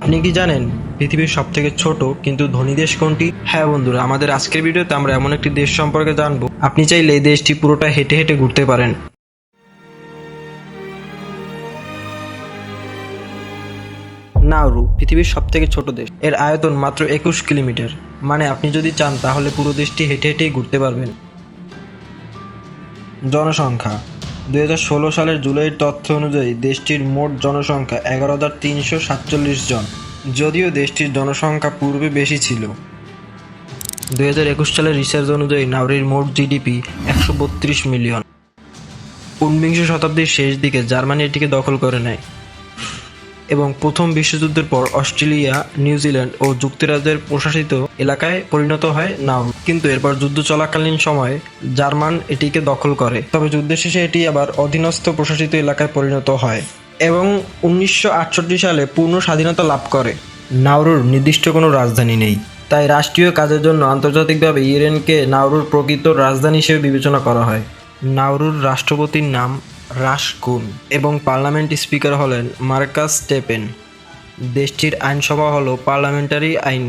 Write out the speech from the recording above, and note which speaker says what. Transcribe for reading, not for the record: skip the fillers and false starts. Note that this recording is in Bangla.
Speaker 1: আপনি কি জানেন পৃথিবীর সবথেকে ছোট কিন্তু ধনী দেশ কোনটি? হ্যাঁ বন্ধুরা, আমাদের আজকের ভিডিওতে আমরা এমন একটি দেশ সম্পর্কে জানবো, আপনি চাইলে এই দেশটি পুরোটা হেঁটে হেঁটে ঘুরতে পারেন। নাউরু পৃথিবীর সবথেকে ছোট দেশ। এর আয়তন মাত্র 21 কিলোমিটার। মানে আপনি যদি চান তাহলে পুরো দেশটি হেঁটে হেঁটেই ঘুরতে পারবেন। জনসংখ্যা 2016 সালের জুলাইয়ের তথ্য অনুযায়ী দেশটির মোট জনসংখ্যা 11,347 জন। যদিও দেশটির জনসংখ্যা পূর্বে বেশি ছিল। 2021 সালের রিসার্চ অনুযায়ী নাউরির মোট জিডিপি 132 মিলিয়ন। ঊনবিংশ শতাব্দীর শেষ দিকে জার্মানি এটিকে দখল করে নেয় এবং প্রথম বিশ্বযুদ্ধের পর অস্ট্রেলিয়া, নিউজিল্যান্ড ও যুক্তরাজ্যের প্রশাসিত এলাকায় পরিণত হয় নাউরু। কিন্তু এরপর যুদ্ধ চলাকালীন সময়ে জার্মান এটিকে দখল করে, তবে যুদ্ধের শেষে এটি আবার অধীনস্থ প্রশাসিত এলাকায় পরিণত হয় এবং 1968 সালে পূর্ণ স্বাধীনতা লাভ করে। নাউরুর নির্দিষ্ট কোনো রাজধানী নেই, তাই রাষ্ট্রীয় কাজের জন্য আন্তর্জাতিকভাবে ইউএনকে নাউরুর প্রকৃত রাজধানী হিসেবে বিবেচনা করা হয়। নাউরুর রাষ্ট্রপতির নাম রাশকুন এবং পার্লামেন্ট স্পিকার হলেন মার্কাস টেপেন। দেশটির আইনসভা হল পার্লামেন্টারি আইন